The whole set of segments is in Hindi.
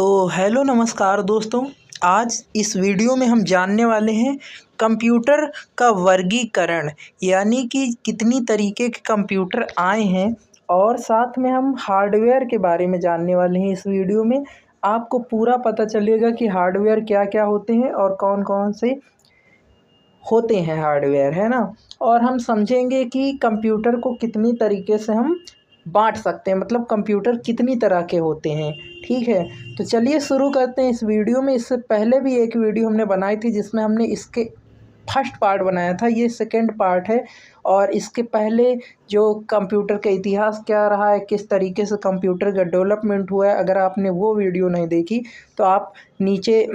तो हेलो नमस्कार दोस्तों। आज इस वीडियो में हम जानने वाले हैं कंप्यूटर का वर्गीकरण, यानी कि कितनी तरीके के कंप्यूटर आए हैं, और साथ में हम हार्डवेयर के बारे में जानने वाले हैं। इस वीडियो में आपको पूरा पता चलेगा कि हार्डवेयर क्या क्या होते हैं और कौन कौन से होते हैं हार्डवेयर, है ना। और हम समझेंगे कि कंप्यूटर को कितनी तरीके से हम बांट सकते हैं, मतलब कंप्यूटर कितनी तरह के होते हैं। ठीक है, तो चलिए शुरू करते हैं इस वीडियो में। इससे पहले भी एक वीडियो हमने बनाई थी जिसमें हमने इसके फर्स्ट पार्ट बनाया था, ये सेकंड पार्ट है। और इसके पहले जो कंप्यूटर का इतिहास क्या रहा है, किस तरीके से कंप्यूटर का डेवलपमेंट हुआ है, अगर आपने वो वीडियो नहीं देखी तो आप नीचे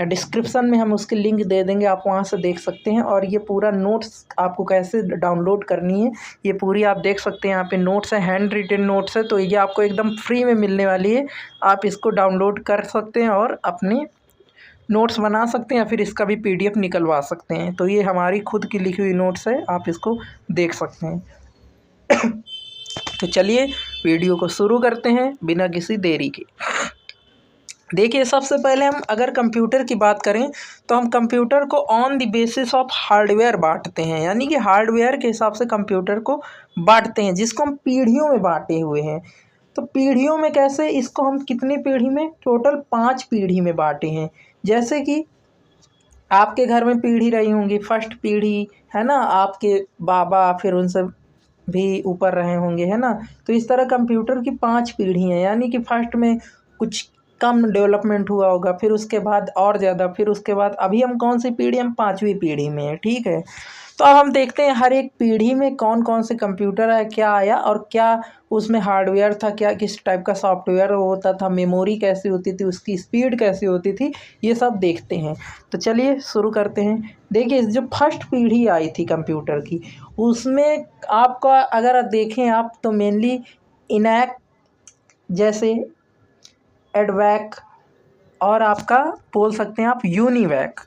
डिस्क्रिप्शन में हम उसकी लिंक दे देंगे, आप वहाँ से देख सकते हैं। और ये पूरा नोट्स आपको कैसे डाउनलोड करनी है ये पूरी आप देख सकते हैं। यहाँ पे नोट्स है, हैंड रिटन नोट्स है, तो ये आपको एकदम फ्री में मिलने वाली है। आप इसको डाउनलोड कर सकते हैं और अपने नोट्स बना सकते हैं, या फिर इसका भी पीडीएफ निकलवा सकते हैं। तो ये हमारी खुद की लिखी हुई नोट्स है, आप इसको देख सकते हैं। तो चलिए वीडियो को शुरू करते हैं बिना किसी देरी के। देखिए, सबसे पहले हम अगर कंप्यूटर की बात करें तो हम कंप्यूटर को on the basis of hardware बांटते हैं, यानी कि हार्डवेयर के हिसाब से कंप्यूटर को बांटते हैं, जिसको हम पीढ़ियों में बांटे हुए हैं। तो पीढ़ियों में कैसे, इसको हम कितनी पीढ़ी में, टोटल 5 पीढ़ी में बांटे हैं। जैसे कि आपके घर में पीढ़ी रही होंगी, फर्स्ट पीढ़ी, है ना, आपके बाबा फिर उनसे भी ऊपर रहे होंगे, है ना। तो इस तरह कंप्यूटर की 5 पीढ़ी हैं, यानी कि फर्स्ट में कुछ कम डेवलपमेंट हुआ होगा, फिर उसके बाद और ज़्यादा, फिर उसके बाद अभी हम कौन सी पीढ़ी, हम 5वीं पीढ़ी में है। ठीक है, तो अब हम देखते हैं हर एक पीढ़ी में कौन कौन से कंप्यूटर आया, क्या आया और क्या उसमें हार्डवेयर था, क्या किस टाइप का सॉफ्टवेयर होता था, मेमोरी कैसी होती थी, उसकी स्पीड कैसी होती थी, ये सब देखते हैं। तो चलिए शुरू करते हैं। देखिए, जो फर्स्ट पीढ़ी आई थी कंप्यूटर की, उसमें आपका अगर देखें आप तो मेनली इनैक, जैसे एडवैक, और आपका बोल सकते हैं आप यूनिवैक।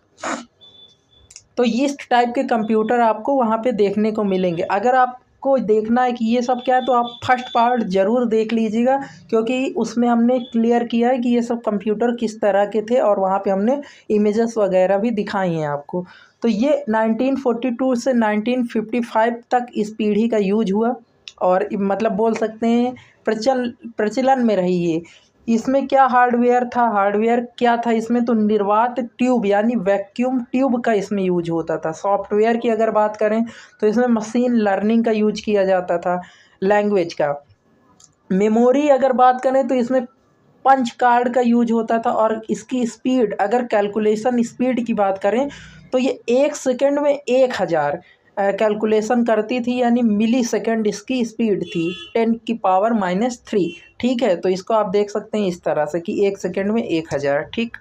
तो इस टाइप के कंप्यूटर आपको वहाँ पे देखने को मिलेंगे। अगर आपको देखना है कि ये सब क्या है तो आप फर्स्ट पार्ट ज़रूर देख लीजिएगा, क्योंकि उसमें हमने क्लियर किया है कि ये सब कंप्यूटर किस तरह के थे, और वहाँ पे हमने इमेजेस वगैरह भी दिखाई हैं आपको। तो ये 1942 से 1955 तक इस पीढ़ी का यूज हुआ, और मतलब बोल सकते हैं प्रचलन में रही ये। इसमें क्या हार्डवेयर था, हार्डवेयर क्या था इसमें, तो निर्वात ट्यूब यानी वैक्यूम ट्यूब का इसमें यूज होता था। सॉफ्टवेयर की अगर बात करें तो इसमें मशीन लर्निंग का यूज किया जाता था, लैंग्वेज का। मेमोरी अगर बात करें तो इसमें पंच कार्ड का यूज होता था, और इसकी स्पीड, अगर कैलकुलेशन स्पीड की बात करें तो ये 1 सेकंड में 1000 कैलकुलेशन करती थी, यानी मिली सेकंड इसकी स्पीड थी, 10⁻³ ठीक है, तो इसको आप देख सकते हैं इस तरह से कि 1 सेकंड में 1000। ठीक,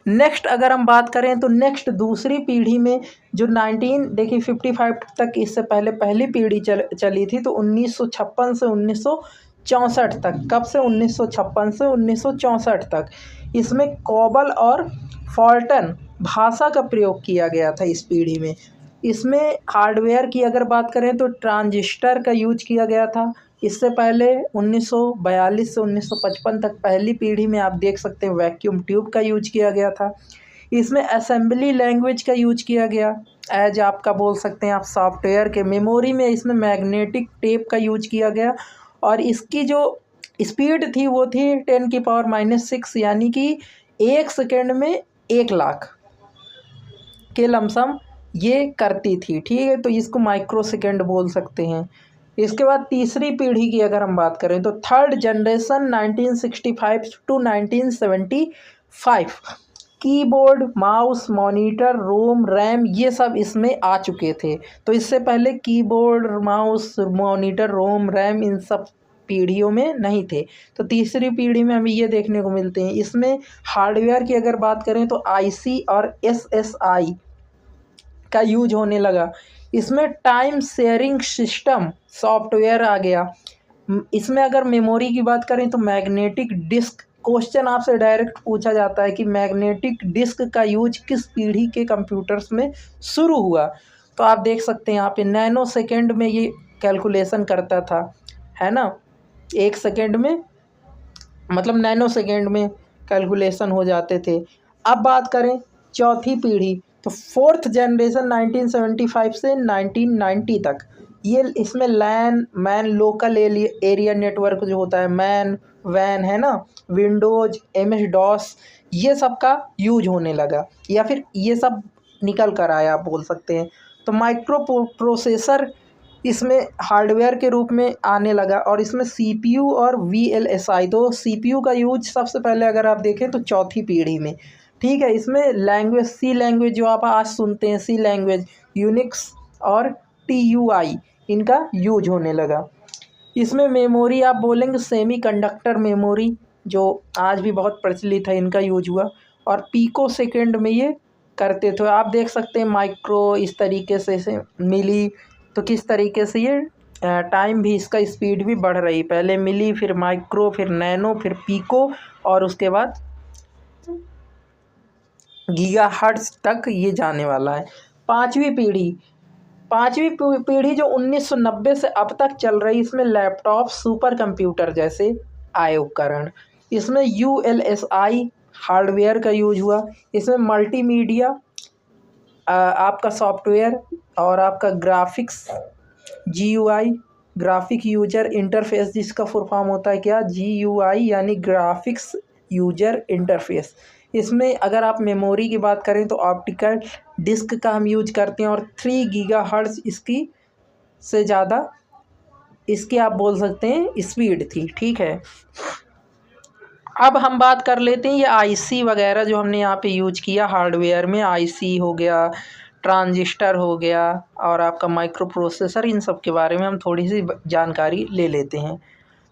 नेक्स्ट अगर हम बात करें तो नेक्स्ट दूसरी पीढ़ी में जो 55 तक, इससे पहले पहली पीढ़ी चली थी, तो 1956 से 1964 तक। कब से, 1956 से 1964 तक। इसमें कोबल और फॉल्टन भाषा का प्रयोग किया गया था इस पीढ़ी में। इसमें हार्डवेयर की अगर बात करें तो ट्रांजिस्टर का यूज किया गया था। इससे पहले 1942 से 1955 तक पहली पीढ़ी में आप देख सकते हैं वैक्यूम ट्यूब का यूज किया गया था। इसमें असेंबली लैंग्वेज का यूज किया गया, एज आपका बोल सकते हैं आप सॉफ्टवेयर के। मेमोरी में इसमें मैग्नेटिक टेप का यूज किया गया, और इसकी जो स्पीड थी वो थी 10⁻⁻⁶, यानी कि 1 सेकेंड में 1 लाख के लमसम ये करती थी। ठीक है, तो इसको माइक्रो सेकेंड बोल सकते हैं। इसके बाद तीसरी पीढ़ी की अगर हम बात करें तो third generation 1965 to 1975, keyboard, mouse, monitor, ROM, RAM, ये सब इसमें आ चुके थे। तो इससे पहले keyboard, mouse, monitor, ROM, RAM इन सब पीढ़ियों में नहीं थे। तो तीसरी पीढ़ी में हमें ये देखने को मिलते हैं। इसमें हार्डवेयर की अगर बात करें तो आईसी और एसएसआई का यूज होने लगा। इसमें टाइम शेयरिंग सिस्टम सॉफ्टवेयर आ गया। इसमें अगर मेमोरी की बात करें तो मैग्नेटिक डिस्क, क्वेश्चन आपसे डायरेक्ट पूछा जाता है कि मैग्नेटिक डिस्क का यूज किस पीढ़ी के कंप्यूटर्स में शुरू हुआ, तो आप देख सकते हैं यहाँ पे नैनो सेकेंड में ये कैलकुलेशन करता था, है ना, 1 सेकेंड में मतलब नैनो सेकेंड में कैलकुलेशन हो जाते थे। अब बात करें चौथी पीढ़ी, तो फोर्थ जनरेशन 1975 से 1990 तक, ये इसमें LAN MAN local area network जो होता है, मैन वैन है ना, विंडोज MS डॉस, ये सब का यूज होने लगा, या फिर ये सब निकल कर आया आप बोल सकते हैं। तो माइक्रो प्रोसेसर इसमें हार्डवेयर के रूप में आने लगा, और इसमें CPU और VLSI, तो CPU का यूज सबसे पहले अगर आप देखें तो चौथी पीढ़ी में, ठीक है। इसमें लैंग्वेज C लैंग्वेज जो आप आज सुनते हैं, C लैंग्वेज, यूनिक्स और TUI, इनका यूज होने लगा। इसमें मेमोरी आप बोलेंगे सेमी कंडक्टर मेमोरी, जो आज भी बहुत प्रचलित है, इनका यूज हुआ, और पिको सेकेंड में ये करते थे। आप देख सकते हैं माइक्रो इस तरीके से मिली, तो किस तरीके से ये टाइम भी, इसका स्पीड भी बढ़ रही, पहले मिली, फिर माइक्रो, फिर नैनो, फिर पिको, और उसके बाद गीगाहर्ट्ज़ तक ये जाने वाला है। पांचवी पीढ़ी जो 1990 से अब तक चल रही, इसमें लैपटॉप, सुपर कंप्यूटर जैसे आए उपकरण। इसमें ULSI हार्डवेयर का यूज हुआ। इसमें मल्टीमीडिया आपका सॉफ्टवेयर, और आपका graphics GUI, graphic user interface, जिसका फुल फॉर्म होता है क्या, GUI, यानी ग्राफिक्स यूजर इंटरफेस। इसमें अगर आप मेमोरी की बात करें तो ऑप्टिकल डिस्क का हम यूज करते हैं, और 3 गीगाहर्ट्ज़ इसकी से ज़्यादा इसकी आप बोल सकते हैं स्पीड थी, ठीक है। अब हम बात कर लेते हैं ये IC वगैरह जो हमने यहाँ पे यूज किया हार्डवेयर में, IC हो गया, ट्रांजिस्टर हो गया, और आपका माइक्रो प्रोसेसर, इन सब के बारे में हम थोड़ी सी जानकारी ले लेते हैं।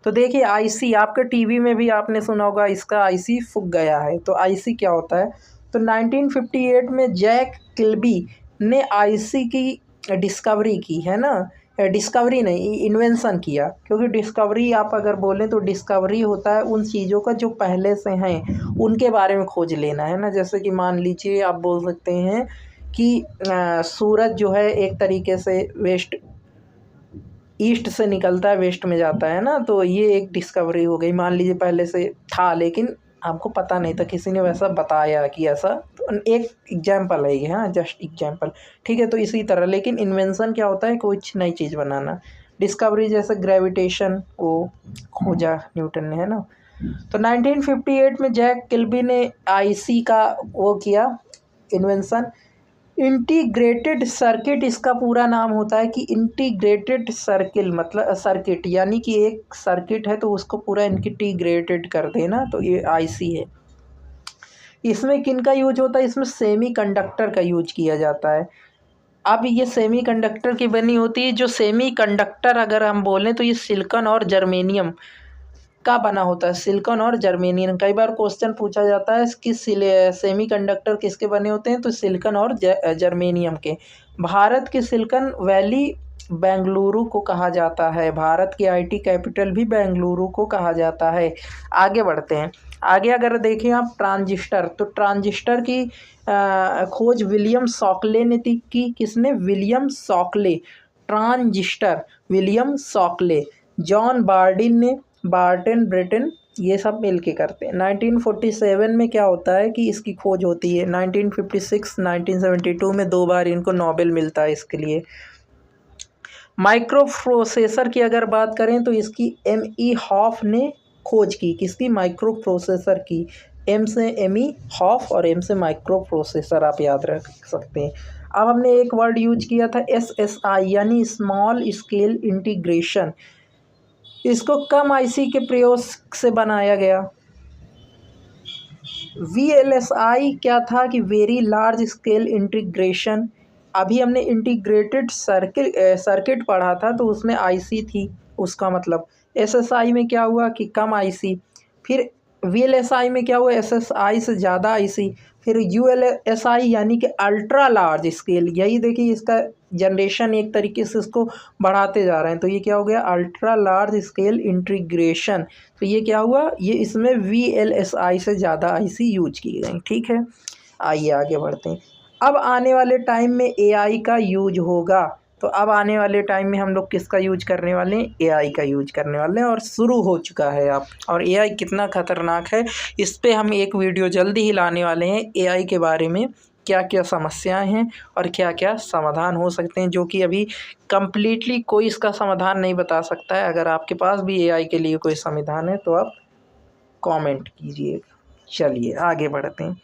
तो देखिए IC, आपके टीवी में भी आपने सुना होगा इसका IC फूक गया है। तो IC क्या होता है, तो 1958 में जैक किल्बी ने IC की डिस्कवरी की है ना, डिस्कवरी नहीं, इन्वेंशन किया, क्योंकि डिस्कवरी आप अगर बोलें तो डिस्कवरी होता है उन चीज़ों का जो पहले से हैं उनके बारे में खोज लेना है ना। जैसे कि मान लीजिए आप बोल सकते हैं कि सूरज जो है एक तरीके से ईस्ट से निकलता है, वेस्ट में जाता है ना, तो ये एक डिस्कवरी हो गई। मान लीजिए पहले से था लेकिन आपको पता नहीं था, किसी ने वैसा बताया कि ऐसा, तो एक एग्जाम्पल है ये, हाँ जस्ट एग्जाम्पल, ठीक है। तो इसी तरह, लेकिन इन्वेंशन क्या होता है, कुछ नई चीज़ बनाना। डिस्कवरी जैसे ग्रेविटेशन को खोजा न्यूटन ने, है ना। तो 1958 में जैक किल्बी ने IC का वो किया इन्वेंशन। इंटीग्रेटेड सर्किट इसका पूरा नाम होता है, कि इंटीग्रेटेड सर्किल मतलब सर्किट, यानी कि एक सर्किट है तो उसको पूरा इंटीग्रेटेड कर देना, तो ये IC है। इसमें किन का यूज होता है, इसमें सेमी कंडक्टर का यूज किया जाता है। अब ये सेमी कंडक्टर की बनी होती है, जो सेमी कंडक्टर अगर हम बोलें तो ये सिलिकॉन और जर्मेनियम का बना होता है, सिलिकॉन और जर्मेनियम। कई बार क्वेश्चन पूछा जाता है कि सेमीकंडक्टर किसके बने होते हैं, तो सिलिकॉन और जर्मेनियम के। भारत की सिलिकॉन वैली बेंगलुरु को कहा जाता है, भारत की IT कैपिटल भी बेंगलुरु को कहा जाता है। आगे बढ़ते हैं, आगे अगर देखें आप ट्रांजिस्टर, तो ट्रांजिस्टर की खोज विलियम शॉकले ने की, किसने, William Shockley. Transistor William Shockley, John Bardeen ने, बार्टन ब्रिटेन, ये सब मिल के करते हैं। 1947 में क्या होता है कि इसकी खोज होती है। 1956, 1972 में 2 बार इनको नोबेल मिलता है इसके लिए। माइक्रो प्रोसेसर की अगर बात करें तो इसकी ME हॉफ ने खोज की, किसकी, माइक्रो प्रोसेसर की। M से ME हॉफ और M से माइक्रो प्रोसेसर, आप याद रख सकते हैं। अब हमने एक वर्ड यूज किया था SSI, यानी स्मॉल स्केल इंटीग्रेशन। इसको कम IC के प्रयोग से बनाया गया। VLSI क्या था, कि वेरी लार्ज स्केल इंटीग्रेशन। अभी हमने इंटीग्रेटेड सर्किट पढ़ा था, तो उसमें IC थी, उसका मतलब। SSI में क्या हुआ कि कम IC। फिर VLSI में क्या हुआ, SSI से ज़्यादा IC। फिर ULSI यानी कि अल्ट्रा लार्ज स्केल। यही देखिए इसका जनरेशन एक तरीके से इसको बढ़ाते जा रहे हैं, तो ये क्या हो गया, अल्ट्रा लार्ज स्केल इंटीग्रेशन। तो ये क्या हुआ, ये इसमें VLSI से ज़्यादा IC यूज की गई, ठीक है। आइए आगे बढ़ते हैं। अब आने वाले टाइम में AI का यूज होगा, तो तो अब आने वाले टाइम में हम लोग किसका यूज करने वाले हैं, एआई का यूज करने वाले हैं, और शुरू हो चुका है अब। और एआई कितना खतरनाक है इस पे हम एक वीडियो जल्दी ही लाने वाले हैं, एआई के बारे में क्या क्या समस्याएं हैं और क्या क्या समाधान हो सकते हैं, जो कि अभी कम्प्लीटली कोई इसका समाधान नहीं बता सकता है। अगर आपके पास भी एआई के लिए कोई समाधान है तो आप कमेंट कीजिएगा। चलिए आगे बढ़ते हैं।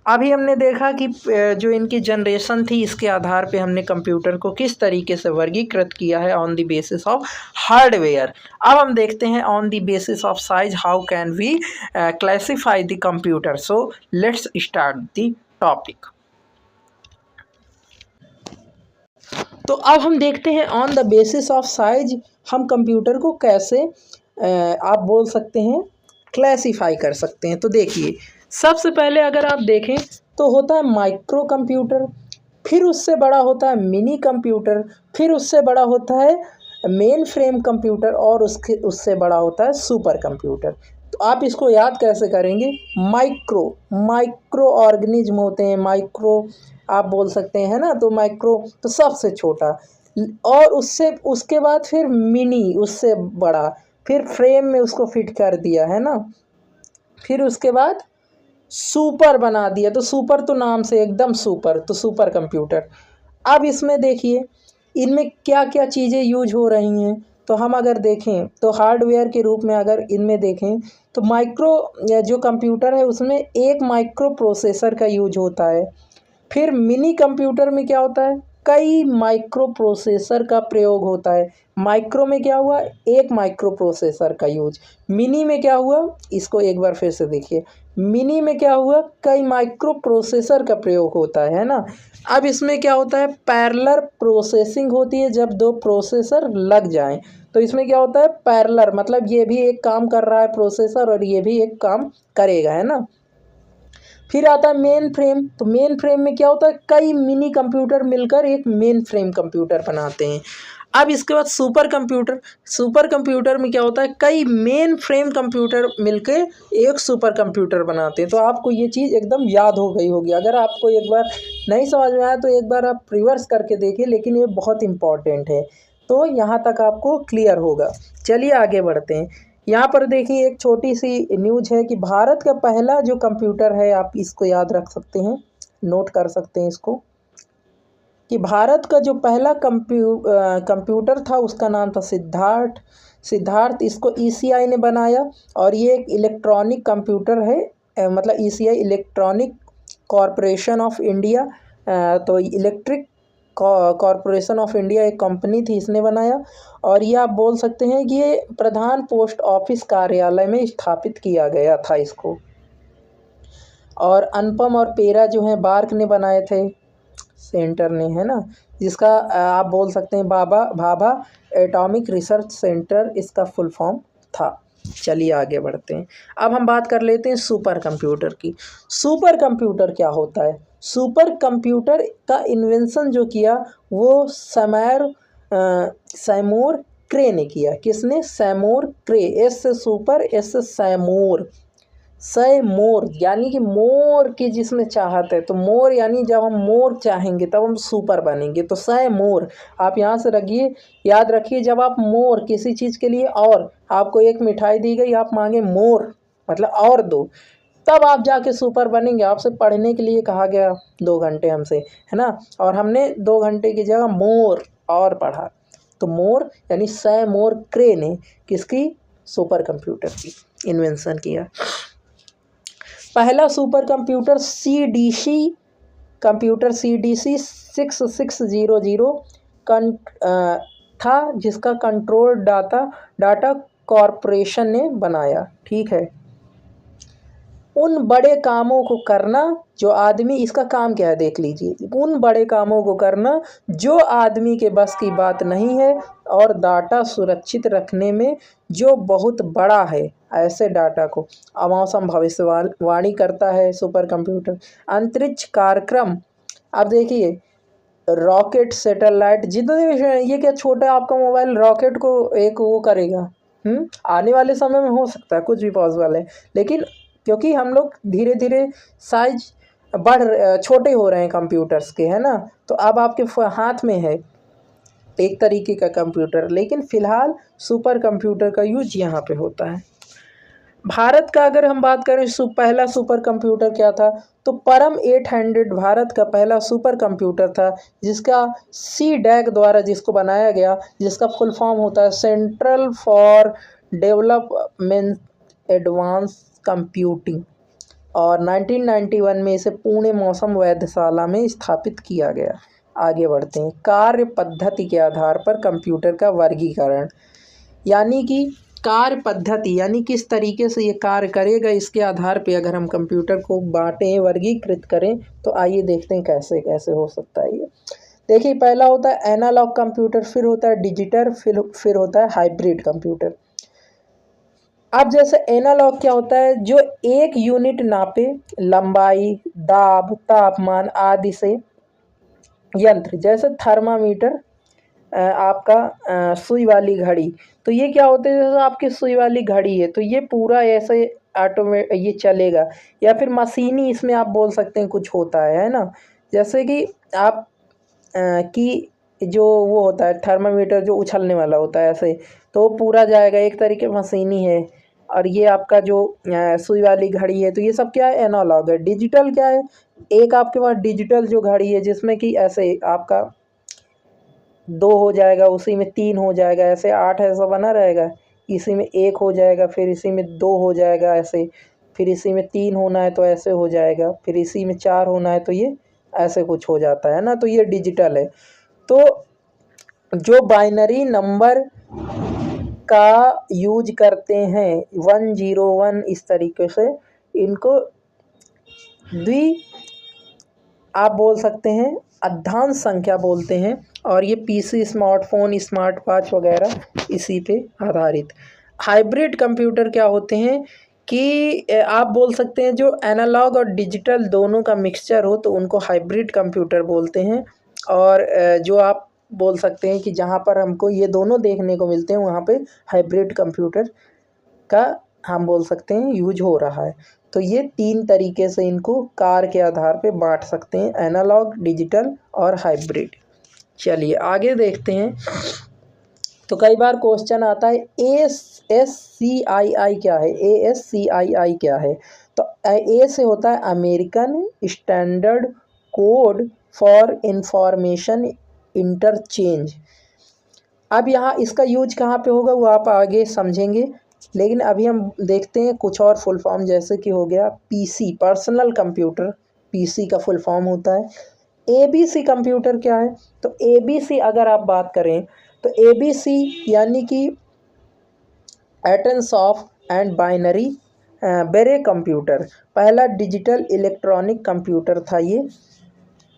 अभी हमने देखा कि जो इनकी जनरेशन थी इसके आधार पे हमने कंप्यूटर को किस तरीके से वर्गीकृत किया है on the basis of hardware. अब हम देखते हैं on the basis of size how can we classify the computer. So let's start the topic. तो अब हम देखते हैं on the basis of size हम कंप्यूटर को कैसे आप बोल सकते हैं क्लासिफाई कर सकते हैं। तो देखिए, सबसे पहले अगर आप देखें तो होता है माइक्रो कंप्यूटर, फिर उससे बड़ा होता है मिनी कंप्यूटर, फिर उससे बड़ा होता है मेन फ्रेम कंप्यूटर, और उससे बड़ा होता है सुपर कंप्यूटर। तो आप इसको याद कैसे करेंगे, माइक्रो ऑर्गेनिज्म होते हैं, माइक्रो आप बोल सकते हैं ना, तो माइक्रो तो सबसे छोटा, और उसके बाद फिर मिनी उससे बड़ा, फिर फ्रेम में उसको फिट कर दिया है ना, फिर उसके बाद सुपर बना दिया, तो सुपर तो नाम से एकदम सुपर, तो सुपर कंप्यूटर। अब इसमें देखिए इनमें क्या क्या चीज़ें यूज हो रही हैं। तो हम अगर देखें तो हार्डवेयर के रूप में अगर इनमें देखें तो माइक्रो जो कंप्यूटर है उसमें एक माइक्रो प्रोसेसर का यूज होता है। फिर मिनी कंप्यूटर में क्या होता है, कई माइक्रो प्रोसेसर का प्रयोग होता है। माइक्रो में क्या हुआ, एक माइक्रो प्रोसेसर का यूज। मिनी में क्या हुआ, इसको एक बार फिर से देखिए, मिनी में क्या हुआ, कई माइक्रो प्रोसेसर का प्रयोग होता है ना। अब इसमें क्या होता है, पैरेलल प्रोसेसिंग होती है, जब दो प्रोसेसर लग जाएं तो इसमें क्या होता है, पैरेलल मतलब ये भी एक काम कर रहा है प्रोसेसर और ये भी एक काम करेगा, है ना। फिर आता है मेन फ्रेम, तो मेन फ्रेम में क्या होता है, कई मिनी कंप्यूटर मिलकर एक मेन फ्रेम कंप्यूटर बनाते हैं। अब इसके बाद सुपर कंप्यूटर में क्या होता है, कई मेन फ्रेम कंप्यूटर मिलकर एक सुपर कंप्यूटर बनाते हैं। तो आपको ये चीज़ एकदम याद हो गई होगी। अगर आपको एक बार नहीं समझ में आया तो एक बार आप रिवर्स करके देखिए, लेकिन ये बहुत इंपॉर्टेंट है, तो यहाँ तक आपको क्लियर होगा। चलिए आगे बढ़ते हैं। यहाँ पर देखिए एक छोटी सी न्यूज़ है कि भारत का पहला जो कंप्यूटर है, आप इसको याद रख सकते हैं, नोट कर सकते हैं इसको, कि भारत का जो पहला कंप्यूटर था उसका नाम था सिद्धार्थ। इसको ईसीआई ने बनाया, और ये एक इलेक्ट्रॉनिक कंप्यूटर है, मतलब ECI electronic corporation of India, तो इलेक्ट्रिक कॉरपोरेशन ऑफ इंडिया एक कंपनी थी, इसने बनाया। और ये आप बोल सकते हैं कि ये प्रधान पोस्ट ऑफिस कार्यालय में स्थापित किया गया था इसको। और अनुपम और पेरा जो हैं बार्क ने बनाए थे, सेंटर ने, है ना, जिसका आप बोल सकते हैं भाभा एटॉमिक रिसर्च सेंटर इसका फुल फॉर्म था। चलिए आगे बढ़ते हैं। अब हम बात कर लेते हैं सुपर कंप्यूटर की। सुपर कंप्यूटर क्या होता है, सुपर कंप्यूटर का इन्वेंशन जो किया वो सैमोर क्रे ने किया। किसने, सैमोर क्रे, एस से सुपर, एस से सैमोर यानी कि मोर की जिसमें चाहत है, तो मोर यानी जब हम मोर चाहेंगे तब हम सुपर बनेंगे, तो सैमोर आप यहाँ से रखिए, याद रखिए। जब आप मोर किसी चीज़ के लिए, और आपको एक मिठाई दी गई, आप मांगे मोर मतलब और दो, तब आप जाके सुपर बनेंगे। आपसे पढ़ने के लिए कहा गया 2 घंटे हमसे, है ना, और हमने 2 घंटे की जगह मोर और पढ़ा, तो मोर यानी सैमोर क्रे ने किसकी, सुपर कंप्यूटर की इन्वेंशन किया। पहला सुपर कंप्यूटर CDC 6600 था, जिसका कंट्रोल डाटा कॉरपोरेशन ने बनाया। ठीक है, उन बड़े कामों को करना जो आदमी, इसका काम क्या है देख लीजिए, उन बड़े कामों को करना जो आदमी के बस की बात नहीं है, और डाटा सुरक्षित रखने में जो बहुत बड़ा है, ऐसे डाटा को मौसम भविष्यवाणी करता है सुपर कंप्यूटर। अंतरिक्ष कार्यक्रम, अब देखिए रॉकेट, सैटेलाइट, जितने भी, ये क्या छोटा आपका मोबाइल रॉकेट को एक वो करेगा, आने वाले समय में हो सकता है, कुछ भी पॉसिबल है, लेकिन क्योंकि हम लोग धीरे धीरे साइज छोटे हो रहे हैं कंप्यूटर्स के, है ना, तो अब आपके हाथ में है, एक तरीके का कंप्यूटर, लेकिन फ़िलहाल सुपर कंप्यूटर का यूज यहाँ पे होता है। भारत का अगर हम बात करें पहला सुपर कंप्यूटर क्या था, तो परम 800 भारत का पहला सुपर कंप्यूटर था, जिसका CDAC द्वारा जिसको बनाया गया, जिसका फुल फॉर्म होता है central for development advance computing, और 1991 में इसे पुणे मौसम वेधशाला में स्थापित किया गया। आगे बढ़ते हैं। कार्य पद्धति के आधार पर कंप्यूटर का वर्गीकरण, यानी कि कार्य पद्धति यानी किस तरीके से ये कार्य करेगा, इसके आधार पे अगर हम कंप्यूटर को बांटें, वर्गीकृत करें, तो आइए देखते हैं कैसे कैसे हो सकता है ये। देखिए, पहला होता है एनालॉग कंप्यूटर, फिर होता है डिजिटल, फिर होता है हाइब्रिड कंप्यूटर। अब जैसे एनालॉग क्या होता है, जो एक यूनिट नापे, लंबाई, दाब, तापमान आदि से यंत्र, जैसे थर्मामीटर, आपका सुई वाली घड़ी। तो ये क्या होते हैं, जैसे आपकी सुई वाली घड़ी है तो ये पूरा ऐसे ये चलेगा, या फिर मशीनी इसमें आप बोल सकते हैं कुछ होता है ना। जैसे कि आप कि जो वो होता है थर्मामीटर जो उछलने वाला होता है ऐसे, तो पूरा जाएगा, एक तरीके मशीनी है। और ये आपका जो सुई वाली घड़ी है, तो ये सब क्या है, एनालॉग है। डिजिटल क्या है, एक आपके पास डिजिटल जो घड़ी है जिसमें कि ऐसे आपका 2 हो जाएगा, उसी में 3 हो जाएगा, ऐसे 8 ऐसा बना रहेगा, इसी में 1 हो जाएगा, फिर इसी में 2 हो जाएगा ऐसे, फिर इसी में 3 होना है तो ऐसे हो जाएगा, फिर इसी में 4 होना है तो ये ऐसे कुछ हो जाता है ना, तो ये डिजिटल है। तो जो बाइनरी नंबर का यूज करते हैं 101, इस तरीके से इनको आप बोल सकते हैं अर्धांश संख्या बोलते हैं, और ये पीसी, स्मार्टफोन, स्मार्ट वॉच वगैरह इसी पे आधारित। हाइब्रिड कंप्यूटर क्या होते हैं कि आप बोल सकते हैं जो एनालॉग और डिजिटल दोनों का मिक्सचर हो, तो उनको हाइब्रिड कंप्यूटर बोलते हैं। और जो आप बोल सकते हैं कि जहाँ पर हमको ये दोनों देखने को मिलते हैं, वहाँ पे हाइब्रिड कंप्यूटर का हम बोल सकते हैं यूज हो रहा है। तो ये 3 तरीके से इनको कार्य के आधार पे बांट सकते हैं, एनालॉग, डिजिटल और हाइब्रिड। चलिए आगे देखते हैं। तो कई बार क्वेश्चन आता है ASCII क्या है, ASCII क्या है। तो ए से होता है American standard code for information interchange. अब यहाँ इसका यूज कहाँ पे होगा वो आप आगे समझेंगे, लेकिन अभी हम देखते हैं कुछ और फुल फॉर्म, जैसे कि हो गया PC, पर्सनल कंप्यूटर, PC का फुल फॉर्म होता है। ABC कंप्यूटर क्या है, तो ABC अगर आप बात करें तो ABC यानी कि एटम्स ऑफ एंड बाइनरी बेरे कंप्यूटर, पहला डिजिटल इलेक्ट्रॉनिक कंप्यूटर था ये,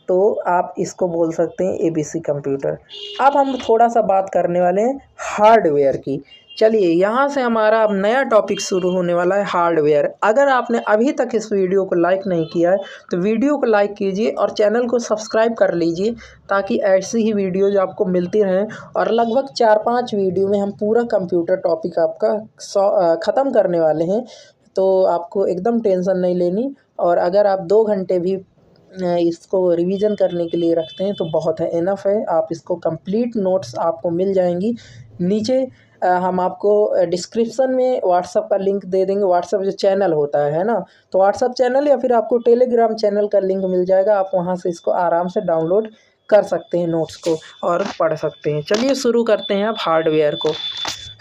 तो आप इसको बोल सकते हैं ABC कंप्यूटर। अब हम थोड़ा सा बात करने वाले हैं हार्डवेयर की। चलिए, यहाँ से हमारा अब नया टॉपिक शुरू होने वाला है, हार्डवेयर। अगर आपने अभी तक इस वीडियो को लाइक नहीं किया है तो वीडियो को लाइक कीजिए और चैनल को सब्सक्राइब कर लीजिए, ताकि ऐसी ही वीडियोज आपको मिलती रहें। और लगभग 4-5 वीडियो में हम पूरा कंप्यूटर टॉपिक आपका ख़त्म करने वाले हैं, तो आपको एकदम टेंशन नहीं लेनी। और अगर आप 2 घंटे भी इसको रिवीजन करने के लिए रखते हैं तो बहुत है, इनफ है। आप इसको कंप्लीट नोट्स आपको मिल जाएंगी। नीचे हम आपको डिस्क्रिप्शन में व्हाट्सअप का लिंक दे देंगे, व्हाट्सअप जो चैनल होता है ना, तो व्हाट्सअप चैनल या फिर आपको टेलीग्राम चैनल का लिंक मिल जाएगा, आप वहां से इसको आराम से डाउनलोड कर सकते हैं नोट्स को और पढ़ सकते हैं। चलिए शुरू करते हैं अब हार्डवेयर को।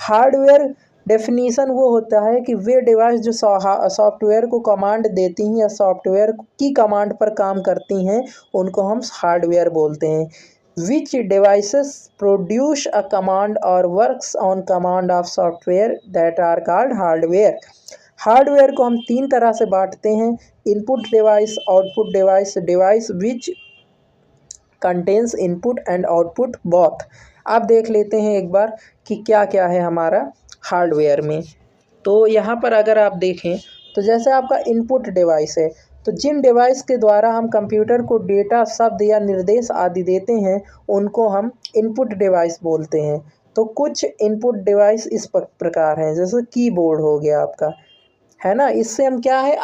हार्डवेयर डेफिनीशन वो होता है कि वे डिवाइस जो सॉफ्टवेयर को कमांड देती हैं या सॉफ्टवेयर की कमांड पर काम करती हैं, उनको हम हार्डवेयर बोलते हैं। Which devices produce a command और works on command of software that are called hardware. Hardware को हम 3 तरह से बांटते हैं, input device, output device, device which contains input and output both. आप देख लेते हैं एक बार कि क्या क्या है हमारा हार्डवेयर में। तो यहाँ पर अगर आप देखें तो जैसे आपका इनपुट डिवाइस है, तो जिन डिवाइस के द्वारा हम कंप्यूटर को डेटा, शब्द या निर्देश आदि देते हैं, उनको हम इनपुट डिवाइस बोलते हैं। तो कुछ इनपुट डिवाइस इस प्रकार हैं, जैसे कीबोर्ड हो गया आपका, है ना। इससे हम क्या है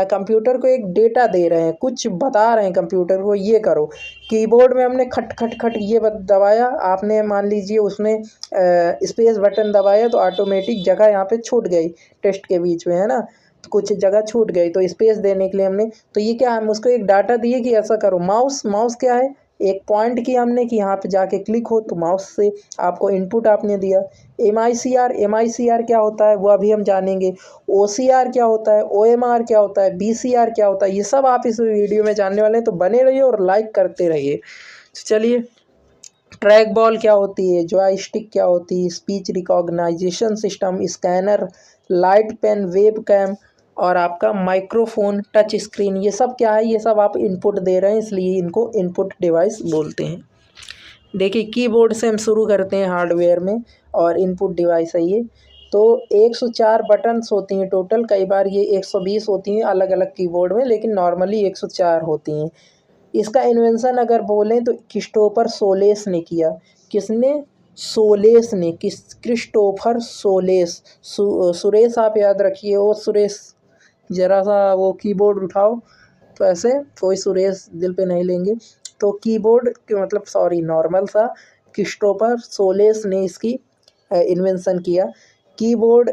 कंप्यूटर को एक डेटा दे रहे हैं, कुछ बता रहे हैं कंप्यूटर को ये करो। कीबोर्ड में हमने खट खट खट ये दबाया, आपने मान लीजिए उसमें स्पेस बटन दबाया तो ऑटोमेटिक जगह यहाँ पे छूट गई टेक्स्ट के बीच में, है ना। तो कुछ जगह छूट गई तो स्पेस देने के लिए हमने, तो ये क्या हम उसको एक डाटा दिए कि ऐसा करो। माउस क्या है, एक पॉइंट की हमने कि यहाँ पे जाके क्लिक हो, तो माउस से आपको इनपुट आपने दिया। एम आई सी आर क्या होता है वो अभी हम जानेंगे। OCR क्या होता है, OMR क्या होता है, BCR क्या होता है, ये सब आप इस वीडियो में जानने वाले हैं। तो बने रहिए और लाइक करते रहिए। तो चलिए, ट्रैक बॉल क्या होती है, जॉयस्टिक क्या होती है, speech recognisation system, scanner, light pen, webcam और आपका माइक्रोफोन, टच स्क्रीन, ये सब क्या है, ये सब आप इनपुट दे रहे हैं, इसलिए इनको इनपुट डिवाइस बोलते हैं। देखिए, कीबोर्ड से हम शुरू करते हैं हार्डवेयर में, और इनपुट डिवाइस है ये। तो 104 बटन्स होती हैं टोटल, कई बार ये 120 होती हैं अलग अलग कीबोर्ड में, लेकिन नॉर्मली 104 होती हैं। इसका इन्वेंशन अगर बोलें तो क्रिस्टोफर सोलेस ने किया। किसने? सोलेस ने, क्रिस्टोफर सोलेस। सुरेश आप याद रखिए, वो सुरेश, ज़रा सा वो कीबोर्ड उठाओ, तो ऐसे कोई सुरेश दिल पे नहीं लेंगे। तो कीबोर्ड के मतलब सॉरी नॉर्मल सा, क्रिस्टोफर सोलेस ने इसकी इन्वेंशन किया। कीबोर्ड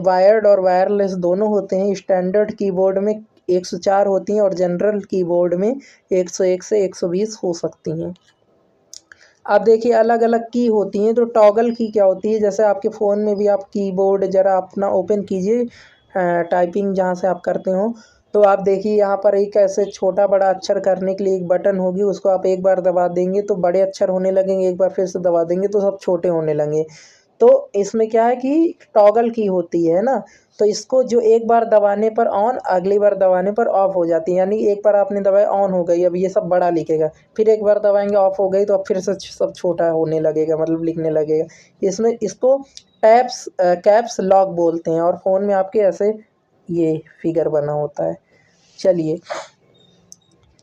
वायर्ड और वायरलेस दोनों होते हैं। स्टैंडर्ड कीबोर्ड में 104 होती हैं और जनरल कीबोर्ड में 101 से 120 हो सकती हैं। अब देखिए, अलग अलग की होती हैं। तो टॉगल की क्या होती है, जैसे आपके फ़ोन में भी आप कीबोर्ड ज़रा अपना ओपन कीजिए, टाइपिंग जहाँ से आप करते हो, तो आप देखिए यहाँ पर एक ऐसे छोटा बड़ा अक्षर करने के लिए एक बटन होगी, उसको आप एक बार दबा देंगे तो बड़े अक्षर होने लगेंगे, एक बार फिर से दबा देंगे तो सब छोटे होने लगेंगे। तो इसमें क्या है कि टॉगल की होती है ना, तो इसको जो एक बार दबाने पर ऑन, अगली बार दबाने पर ऑफ हो जाती है। यानी एक बार आपने दबाया ऑन हो गई, अब ये सब बड़ा लिखेगा, फिर एक बार दबाएंगे ऑफ हो गई तो अब फिर से सब छोटा होने लगेगा, मतलब लिखने लगेगा। इसमें इसको कैप्स लॉक बोलते हैं, और फ़ोन में आपके ऐसे ये फिगर बना होता है। चलिए,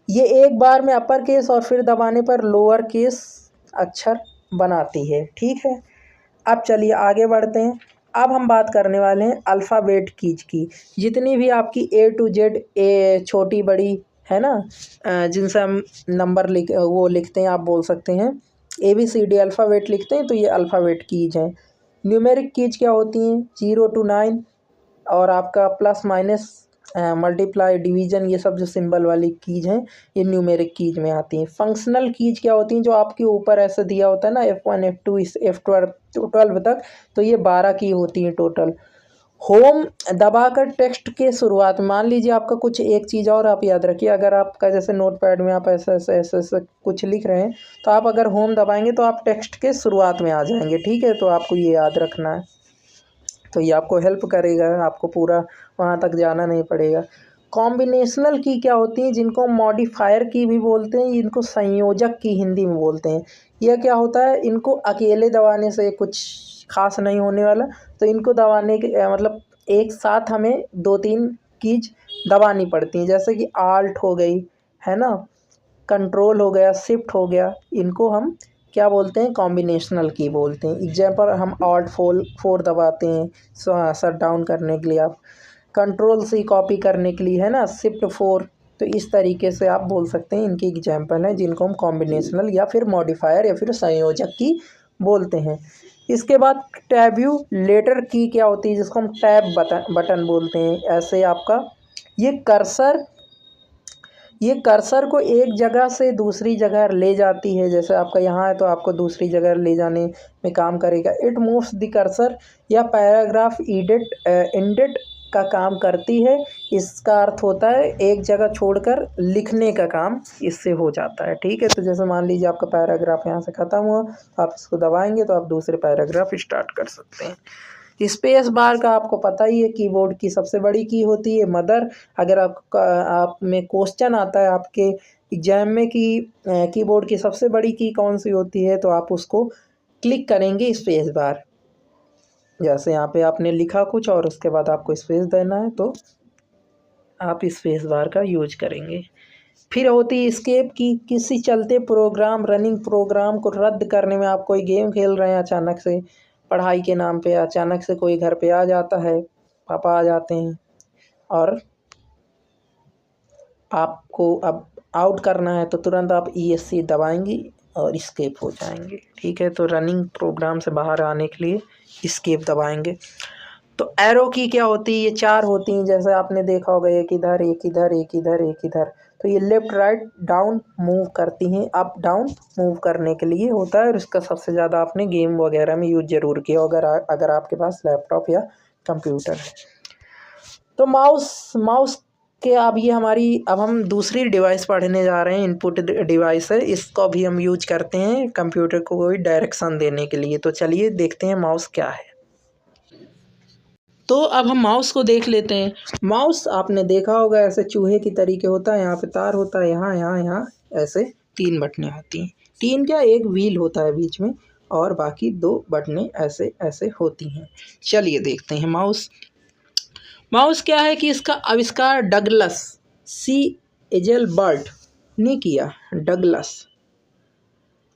ये एक बार में अपर केस और फिर दबाने पर लोअर केस अक्षर बनाती है, ठीक है। अब चलिए आगे बढ़ते हैं। अब हम बात करने वाले हैं अल्फ़ाबेट कीज की। जितनी भी आपकी A to Z, छोटी बड़ी, है ना, जिनसे हम नंबर लिखते हैं, आप बोल सकते हैं ABCD अल्फ़ाबेट लिखते हैं, तो ये अल्फ़ाबेट कीज हैं। न्यूमेरिक कीज क्या होती हैं? 0 to 9 और आपका प्लस माइनस, मल्टीप्लाई, डिवीज़न, ये सब जो सिंबल वाली कीज हैं ये न्यूमेरिक कीज में आती हैं। फंक्शनल कीज क्या होती हैं? जो आपके ऊपर ऐसे दिया होता है ना, F1 F2 F12 तक, तो ये 12 की होती हैं टोटल। होम दबाकर टेक्स्ट के शुरुआत में, मान लीजिए आपका कुछ एक चीज़ और आप याद रखिए, अगर आपका जैसे नोटपैड में आप ऐसे ऐसे ऐसे ऐसे कुछ लिख रहे हैं, तो आप अगर होम दबाएंगे तो आप टेक्स्ट के शुरुआत में आ जाएंगे, ठीक है। तो आपको ये याद रखना है, तो ये आपको हेल्प करेगा, आपको पूरा वहाँ तक जाना नहीं पड़ेगा। कॉम्बिनेशनल की क्या होती हैं? जिनको मॉडिफायर की भी बोलते हैं, इनको संयोजक की हिंदी में बोलते हैं। यह क्या होता है? इनको अकेले दबाने से कुछ खास नहीं होने वाला, तो इनको दबाने के मतलब एक साथ हमें 2-3 कीज दबानी पड़ती हैं, जैसे कि आल्ट हो गई, है ना, कंट्रोल हो गया, शिफ्ट हो गया, इनको हम क्या बोलते हैं? कॉम्बिनेशनल की बोलते हैं। एग्जाम्पल, हम ऑल्ट 4 दबाते हैं शट डाउन करने के लिए, आप कंट्रोल C कॉपी करने के लिए, है ना, शिफ्ट 4। तो इस तरीके से आप बोल सकते हैं, इनकी एग्जाम्पल हैं जिनको हम कॉम्बिनेशनल या फिर मॉडिफायर या फिर संयोजक की बोलते हैं। इसके बाद टैब्यूलेटर की क्या होती है? जिसको हम टैब बटन बोलते हैं। ऐसे आपका ये कर्सर को एक जगह से दूसरी जगह ले जाती है। जैसे आपका यहाँ है तो आपको दूसरी जगह ले जाने में काम करेगा। इट मूव्स द कर्सर या पैराग्राफ इंडेट का काम करती है। इसका अर्थ होता है एक जगह छोड़कर लिखने का काम इससे हो जाता है, ठीक है। तो जैसे मान लीजिए आपका पैराग्राफ यहाँ से ख़त्म हुआ, तो आप इसको दबाएंगे तो आप दूसरे पैराग्राफ स्टार्ट कर सकते हैं। स्पेस बार का आपको पता ही है, कीबोर्ड की सबसे बड़ी की होती है मदर। अगर आप में क्वेश्चन आता है आपके एग्जाम में कि कीबोर्ड की सबसे बड़ी की कौन सी होती है, तो आप उसको क्लिक करेंगे स्पेस बार। जैसे यहाँ पे आपने लिखा कुछ और उसके बाद आपको स्पेस देना है, तो आप स्पेस बार का यूज करेंगे। फिर होती है एस्केप की। किसी चलते प्रोग्राम, रनिंग प्रोग्राम को रद्द करने में, आप कोई गेम खेल रहे हैं, अचानक से पढ़ाई के नाम पे अचानक से कोई घर पे आ जाता है, पापा आ जाते हैं, और आपको अब आउट करना है तो तुरंत आप ESC दबाएंगे और एस्केप हो जाएंगे। ठीक है, तो रनिंग प्रोग्राम से बाहर आने के लिए एस्केप दबाएंगे। तो एरो की क्या होती है, ये 4 होती हैं, जैसे आपने देखा होगा, एक इधर एक इधर एक इधर एक इधर। तो ये लेफ़्ट राइट डाउन मूव करती हैं, अप डाउन मूव करने के लिए होता है। और इसका सबसे ज़्यादा आपने गेम वगैरह में यूज ज़रूर किया अगर आपके पास लैपटॉप या कंप्यूटर है। तो माउस के अब हम दूसरी डिवाइस पढ़ने जा रहे हैं, इनपुट डिवाइस है, इसको भी हम यूज करते हैं कंप्यूटर को कोई डायरेक्शन देने के लिए। तो चलिए देखते हैं माउस क्या है। तो अब हम माउस को देख लेते हैं। माउस आपने देखा होगा ऐसे चूहे की तरीके होता है, यहाँ पे तार होता है, यहाँ ऐसे 3 बटनें होती हैं। 3 क्या, एक व्हील होता है बीच में और बाकी 2 बटनें ऐसे ऐसे होती हैं। चलिए देखते हैं माउस क्या है कि इसका आविष्कार डगलस C एज़ेल्बर्ट ने किया। डगलस,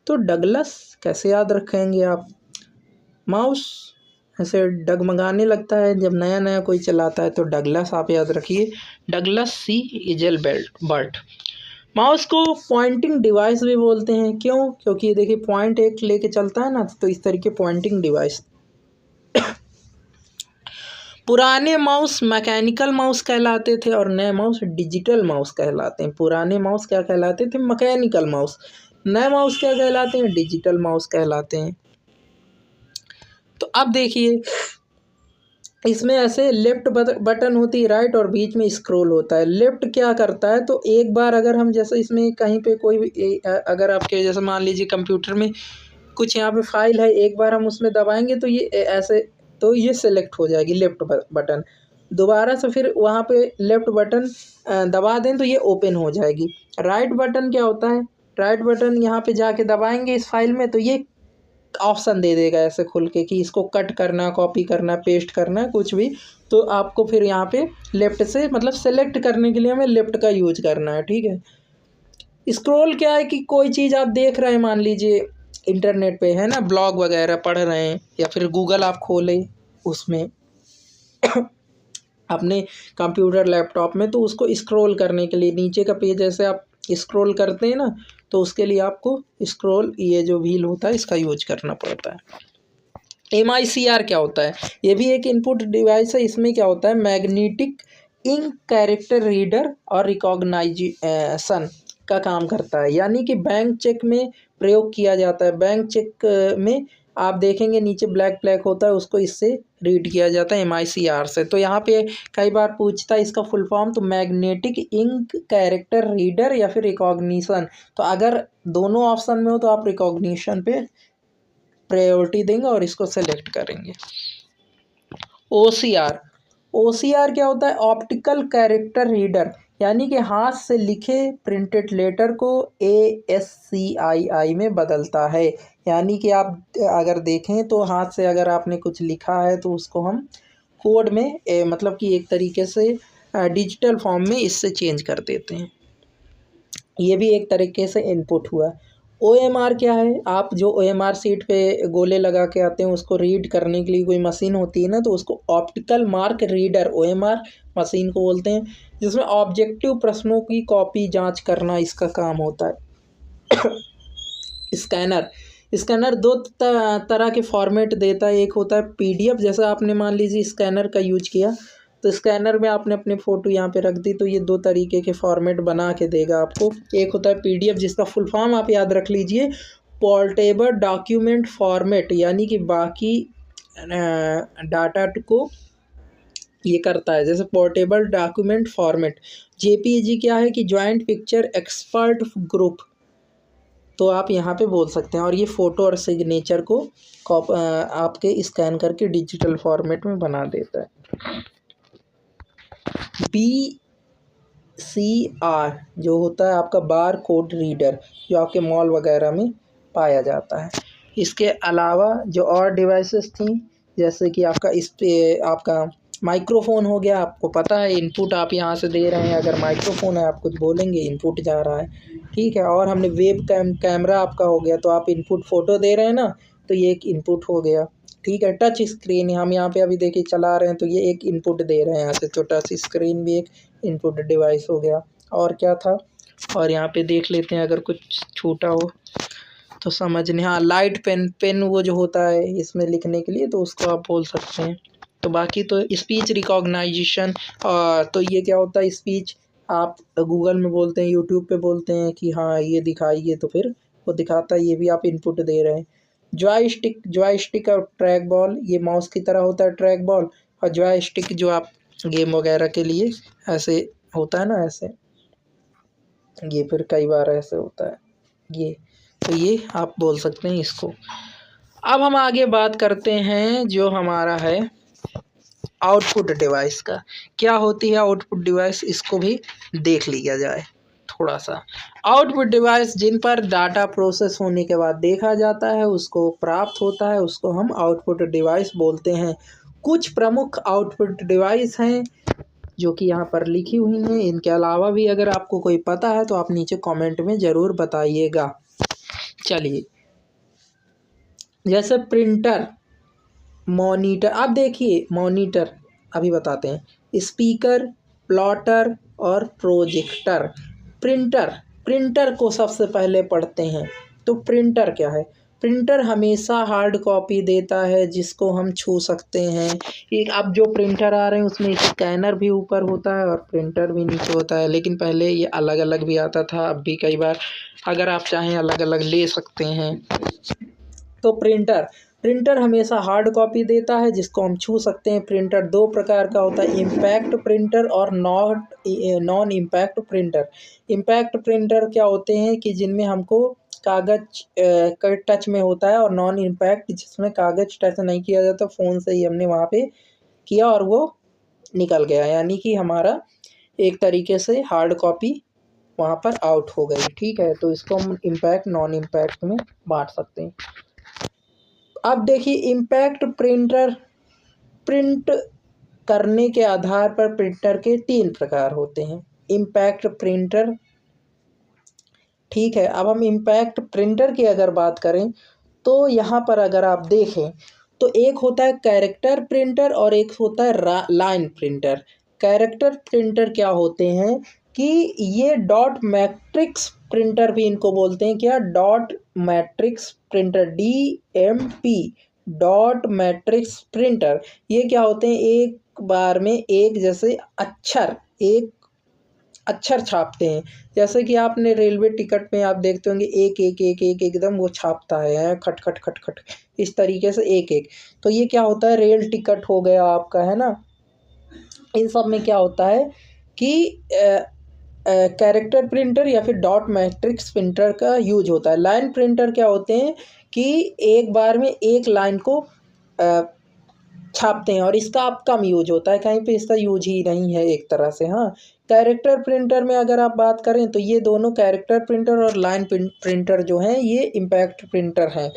तो डगलस कैसे याद रखेंगे आप? माउस ऐसे डगमगाने लगता है जब नया नया कोई चलाता है, तो डगलस आप याद रखिए, डगलस C एज़ेल्बर्ट। माउस को पॉइंटिंग डिवाइस भी बोलते हैं। क्यों? क्योंकि ये देखिए पॉइंट एक लेके चलता है ना, तो इस तरीके पॉइंटिंग डिवाइस। पुराने माउस मैकेनिकल माउस कहलाते थे और नए माउस डिजिटल माउस कहलाते हैं। पुराने माउस क्या कहलाते थे? Mechanical mouse. नए माउस क्या कहलाते हैं? डिजिटल माउस कहलाते हैं। तो अब देखिए इसमें ऐसे लेफ्ट बटन होती है, राइट, और बीच में स्क्रॉल होता है। लेफ्ट क्या करता है, तो एक बार अगर हम जैसे इसमें कहीं पे कोई भी अगर आपके जैसे मान लीजिए कंप्यूटर में कुछ यहाँ पे फाइल है, एक बार हम उसमें दबाएंगे तो ये ऐसे, तो ये सेलेक्ट हो जाएगी लेफ्ट बटन। दोबारा से फिर वहाँ पे लेफ्ट बटन दबा दें तो ये ओपन हो जाएगी। राइट बटन क्या होता है? राइट बटन यहाँ पे जाके दबाएंगे इस फाइल में तो ये ऑप्शन दे देगा ऐसे खुल के कि इसको कट करना, कॉपी करना, पेस्ट करना, कुछ भी। तो आपको फिर यहाँ पे लेफ़्ट से मतलब सेलेक्ट करने के लिए हमें लेफ़्ट का यूज करना है। ठीक है। स्क्रॉल क्या है कि कोई चीज़ आप देख रहे हैं, मान लीजिए इंटरनेट पे है ना, ब्लॉग वगैरह पढ़ रहे हैं या फिर गूगल आप खोले उसमें अपने कंप्यूटर लैपटॉप में, तो उसको स्क्रॉल करने के लिए नीचे का पेज ऐसे आप स्क्रॉल करते हैं ना, तो उसके लिए आपको स्क्रॉल ये जो व्हील होता है इसका यूज करना पड़ता है। MICR क्या होता है? ये भी एक इनपुट डिवाइस है। इसमें क्या होता है? मैग्नेटिक इंक कैरेक्टर रीडर और रिकॉग्नाइजेशन का काम करता है, यानी कि बैंक चेक में प्रयोग किया जाता है। बैंक चेक में आप देखेंगे नीचे ब्लैक होता है, उसको इससे रीड किया जाता है MICR से। तो यहाँ पे कई बार पूछता है इसका फुल फॉर्म, तो मैग्नेटिक इंक कैरेक्टर रीडर या फिर रिकॉग्निशन। तो अगर दोनों ऑप्शन में हो तो आप रिकॉग्निशन पे प्रायोरिटी देंगे और इसको सेलेक्ट करेंगे। OCR क्या होता है? ऑप्टिकल कैरेक्टर रीडर, यानी कि हाथ से लिखे प्रिंटेड लेटर को ASCII में बदलता है। यानी कि आप अगर देखें तो हाथ से अगर आपने कुछ लिखा है तो उसको हम कोड में मतलब कि एक तरीके से डिजिटल फॉर्म में इससे चेंज कर देते हैं। ये भी एक तरीके से इनपुट हुआ। OMR क्या है? आप जो OMR सीट पे गोले लगा के आते हैं उसको रीड करने के लिए कोई मशीन होती है ना, तो उसको optical mark reader OMR machine को बोलते हैं, जिसमें ऑब्जेक्टिव प्रश्नों की कॉपी जांच करना इसका काम होता है। स्कैनर 2 तरह के फॉर्मेट देता है। एक होता है PDF, जैसे आपने मान लीजिए स्कैनर का यूज किया तो स्कैनर में आपने अपनी फ़ोटो यहाँ पे रख दी तो ये 2 तरीके के फॉर्मेट बना के देगा आपको। एक होता है PDF, जिसका फुल फॉर्म आप याद रख लीजिए, पोर्टेबल डॉक्यूमेंट फॉर्मेट, यानी कि बाकी डाटा को ये करता है, जैसे पोर्टेबल डॉक्यूमेंट फॉर्मेट। JPEG क्या है कि जॉइंट पिक्चर एक्सपर्ट ग्रुप, तो आप यहाँ पे बोल सकते हैं। और ये फ़ोटो और सिग्नेचर को आपके स्कैन करके डिजिटल फॉर्मेट में बना देता है। BCR जो होता है आपका बार कोड रीडर, जो आपके मॉल वगैरह में पाया जाता है। इसके अलावा जो और डिवाइसेस थी, जैसे कि आपका इस पे आपका माइक्रोफ़ोन हो गया। आपको पता है इनपुट आप यहाँ से दे रहे हैं, अगर माइक्रोफ़ोन है आप कुछ बोलेंगे इनपुट जा रहा है, ठीक है। और हमने वेब कैमरा आपका हो गया, तो आप इनपुट फ़ोटो दे रहे हैं ना, तो ये एक इनपुट हो गया। ठीक है। टच स्क्रीन हम यहाँ पे अभी देखिए चला रहे हैं तो ये एक इनपुट दे रहे हैं यहाँ से, तो टच स्क्रीन भी एक इनपुट डिवाइस हो गया। और क्या था, और यहाँ पे देख लेते हैं अगर कुछ छूटा हो तो समझने। हाँ, लाइट पेन, पेन वो जो होता है इसमें लिखने के लिए, तो उसको आप बोल सकते हैं। तो बाकी तो स्पीच रिकॉग्नाइजेशन, तो ये क्या होता है, स्पीच आप गूगल में बोलते हैं, यूट्यूब पे बोलते हैं कि हाँ ये दिखाइए, तो फिर वो दिखाता है, ये भी आप इनपुट दे रहे हैं। जॉयस्टिक और ट्रैक बॉल, ये माउस की तरह होता है ट्रैक बॉल, और जॉयस्टिक जो आप गेम वगैरह के लिए ऐसे होता है ना, ऐसे ये फिर कई बार ऐसे होता है ये, तो ये आप बोल सकते हैं इसको। अब हम आगे बात करते हैं जो हमारा है आउटपुट डिवाइस का। क्या होती है आउटपुट डिवाइस, इसको भी देख लिया जाए थोड़ा सा। आउटपुट डिवाइस जिन पर डाटा प्रोसेस होने के बाद देखा जाता है, उसको प्राप्त होता है, उसको हम आउटपुट डिवाइस बोलते हैं। कुछ प्रमुख आउटपुट डिवाइस हैं जो कि यहाँ पर लिखी हुई हैं। इनके अलावा भी अगर आपको कोई पता है तो आप नीचे कमेंट में ज़रूर बताइएगा। चलिए, जैसे प्रिंटर, मॉनिटर, आप देखिए मॉनिटर अभी बताते हैं, स्पीकर, प्लॉटर और प्रोजेक्टर। प्रिंटर को सबसे पहले पढ़ते हैं। तो प्रिंटर क्या है, प्रिंटर हमेशा हार्ड कॉपी देता है जिसको हम छू सकते हैं। एक अब जो प्रिंटर आ रहे हैं उसमें स्कैनर भी ऊपर होता है और प्रिंटर भी नीचे होता है, लेकिन पहले ये अलग अलग भी आता था, अब भी कई बार अगर आप चाहें अलग अलग ले सकते हैं। तो प्रिंटर हमेशा हार्ड कॉपी देता है जिसको हम छू सकते हैं। प्रिंटर दो प्रकार का होता है, इम्पैक्ट प्रिंटर और non impact printer. Impact printer क्या होते हैं कि जिनमें हमको कागज़ का टच में होता है, और नॉन इम्पैक्ट जिसमें कागज़ टच नहीं किया जाता, फ़ोन से ही हमने वहाँ पे किया और वो निकल गया, यानी कि हमारा एक तरीके से हार्ड कॉपी वहाँ पर आउट हो गई। ठीक है, तो इसको हम इम्पैक्ट नॉन इम्पैक्ट में बांट सकते हैं। अब देखिए, इम्पैक्ट प्रिंटर, प्रिंट करने के आधार पर प्रिंटर के 3 प्रकार होते हैं। इम्पैक्ट प्रिंटर, ठीक है। अब हम इम्पैक्ट प्रिंटर की अगर बात करें तो यहाँ पर अगर आप देखें तो एक होता है कैरेक्टर प्रिंटर और एक होता है लाइन प्रिंटर। कैरेक्टर प्रिंटर क्या होते हैं कि ये डॉट मैट्रिक्स प्रिंटर भी इनको बोलते हैं। क्या, dot matrix printer, DMP, dot matrix printer. ये क्या होते हैं, एक बार में एक जैसे एक अक्षर छापते हैं। जैसे कि आपने रेलवे टिकट में आप देखते होंगे एक एक एक एक एकदम वो छापता है, खट खट खट खट, इस तरीके से एक एक। तो ये क्या होता है, रेल टिकट हो गया आपका, है ना। इन सब में क्या होता है कि कैरेक्टर प्रिंटर या फिर डॉट मैट्रिक्स प्रिंटर का यूज होता है। लाइन प्रिंटर क्या होते हैं कि एक बार में एक लाइन को छापते हैं, और इसका अब कम यूज होता है, कहीं पे इसका यूज ही नहीं है एक तरह से। हाँ, कैरेक्टर प्रिंटर में अगर आप बात करें तो ये दोनों कैरेक्टर प्रिंटर और लाइन प्रिंटर जो हैं ये इम्पैक्ट प्रिंटर हैं।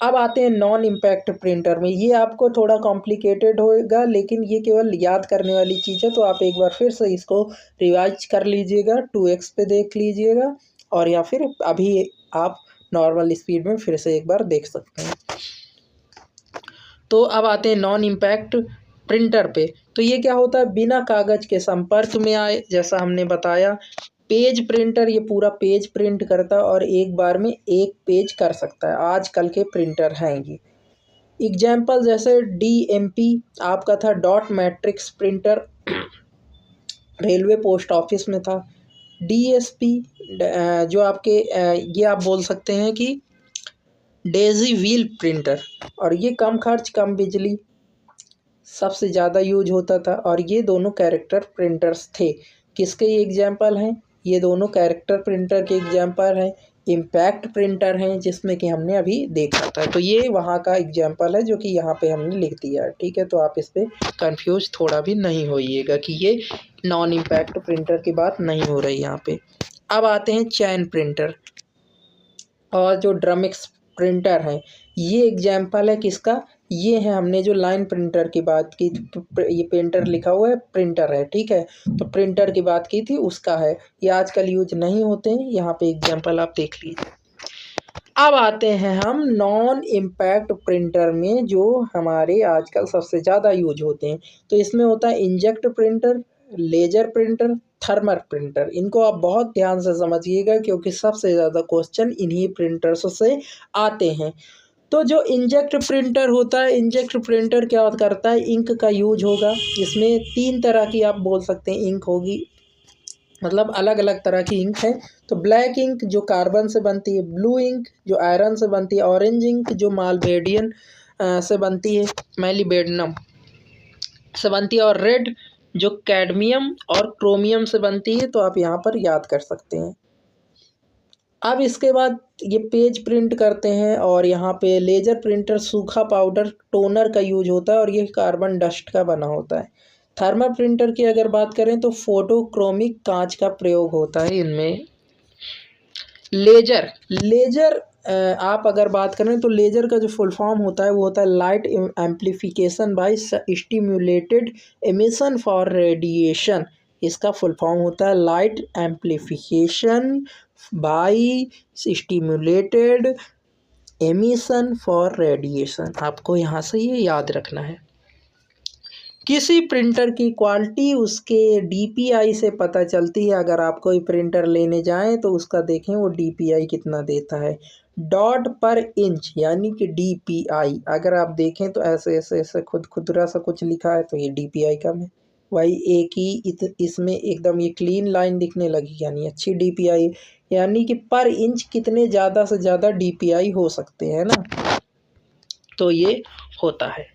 अब आते हैं नॉन इम्पैक्ट प्रिंटर में। ये आपको थोड़ा कॉम्प्लिकेटेड होगा, लेकिन ये केवल याद करने वाली चीज़ है, तो आप एक बार फिर से इसको रिवाइज कर लीजिएगा, 2x पे देख लीजिएगा, और या फिर अभी आप नॉर्मल स्पीड में फिर से एक बार देख सकते हैं। तो अब आते हैं नॉन इम्पैक्ट प्रिंटर पे। तो ये क्या होता है, बिना कागज़ के संपर्क में आए, जैसा हमने बताया। पेज प्रिंटर, ये पूरा पेज प्रिंट करता है और एक बार में एक पेज कर सकता है, आजकल के प्रिंटर हैं ये। एग्जाम्पल जैसे DMP आपका था, dot matrix printer, railway post office में था। DSP जो आपके ये आप बोल सकते हैं कि डेजी व्हील प्रिंटर, और ये कम खर्च कम बिजली सबसे ज़्यादा यूज होता था, और ये दोनों कैरेक्टर प्रिंटर्स थे। किसके ये एग्जाम्पल हैं, ये दोनों कैरेक्टर प्रिंटर के एग्जाम्पल हैं। इम्पैक्ट प्रिंटर हैं जिसमें कि हमने अभी देखा था, तो ये वहाँ का एग्जाम्पल है जो कि यहाँ पे हमने लिख दिया है। ठीक है, तो आप इस पर कन्फ्यूज थोड़ा भी नहीं होइएगा कि ये नॉन इम्पैक्ट प्रिंटर की बात नहीं हो रही यहाँ पे। अब आते हैं चैन प्रिंटर और जो ड्रमिक्स प्रिंटर हैं। ये एग्जाम्पल है किसका, ये है, हमने जो लाइन प्रिंटर की बात की, ये प्रिंटर लिखा हुआ है, प्रिंटर है। ठीक है, तो प्रिंटर की बात की थी उसका है, ये आजकल यूज नहीं होते हैं। यहाँ पे एग्जाम्पल आप देख लीजिए। अब आते हैं हम नॉन इम्पैक्ट प्रिंटर में, जो हमारे आजकल सबसे ज़्यादा यूज होते हैं। तो इसमें होता है inject printer, laser printer, thermal printer. इनको आप बहुत ध्यान से समझिएगा क्योंकि सबसे ज़्यादा क्वेश्चन इन्हीं प्रिंटर्स से आते हैं। तो जो इंजेक्ट प्रिंटर होता है, इंजेक्ट प्रिंटर क्या करता है, इंक का यूज होगा। इसमें 3 तरह की आप बोल सकते हैं इंक होगी, मतलब अलग अलग तरह की इंक है। तो ब्लैक इंक जो कार्बन से बनती है, ब्लू इंक जो आयरन से बनती है, ऑरेंज इंक जो मालबेडियन से बनती है, मैलीबेडनम से बनती है, और रेड जो कैडमियम और क्रोमियम से बनती है। तो आप यहाँ पर याद कर सकते हैं। अब इसके बाद ये पेज प्रिंट करते हैं, और यहाँ पे लेजर प्रिंटर सूखा पाउडर टोनर का यूज होता है, और ये कार्बन डस्ट का बना होता है। थर्मल प्रिंटर की अगर बात करें तो फोटोक्रोमिक कांच का प्रयोग होता है इनमें। लेजर लेजर आप अगर बात करें तो लेजर का जो फुल फॉर्म होता है वो होता है light amplification by stimulated emission for radiation. इसका फुल फॉर्म होता है light amplification by stimulated emission for radiation. आपको यहाँ से ये याद रखना है। किसी प्रिंटर की क्वालिटी उसके डीपीआई से पता चलती है। अगर आप कोई प्रिंटर लेने जाएं तो उसका देखें वो डीपीआई कितना देता है। डॉट पर इंच यानी कि डीपीआई अगर आप देखें तो ऐसे ऐसे ऐसे खुदरा सा कुछ लिखा है तो ये डीपीआई कम है। वही एक ही इसमें एकदम ये क्लीन लाइन दिखने लगी यानी अच्छी डीपीआई, यानी कि पर इंच कितने ज़्यादा से ज़्यादा डीपीआई हो सकते हैं ना, तो ये होता है।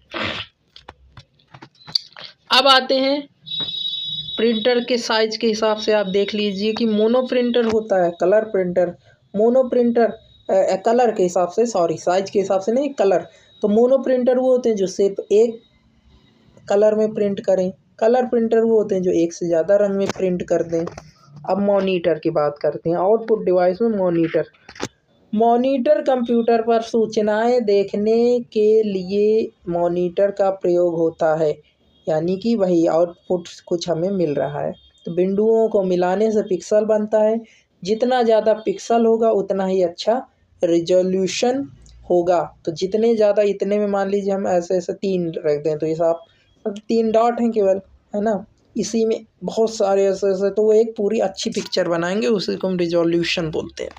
अब आते हैं प्रिंटर के साइज के हिसाब से। आप देख लीजिए कि मोनो प्रिंटर होता है, colour printer. Mono printer colour के हिसाब से, सॉरी साइज के हिसाब से नहीं, कलर। तो मोनो प्रिंटर वो होते हैं जो सिर्फ एक कलर में प्रिंट करें। कलर प्रिंटर वो होते हैं जो एक से ज़्यादा रंग में प्रिंट कर दें। अब मॉनिटर की बात करते हैं। आउटपुट डिवाइस में मॉनिटर। मॉनिटर कंप्यूटर पर सूचनाएं देखने के लिए मॉनिटर का प्रयोग होता है, यानी कि वही आउटपुट कुछ हमें मिल रहा है। तो बिंदुओं को मिलाने से पिक्सल बनता है। जितना ज़्यादा पिक्सल होगा उतना ही अच्छा रिजोल्यूशन होगा। तो जितने ज़्यादा, इतने में मान लीजिए हम ऐसे ऐसे 3 रख दें तो ये साफ 3 डॉट हैं केवल, है ना। इसी में बहुत सारे ऐसे ऐसे, तो वो एक पूरी अच्छी पिक्चर बनाएंगे, उसी को हम रिजोल्यूशन बोलते हैं।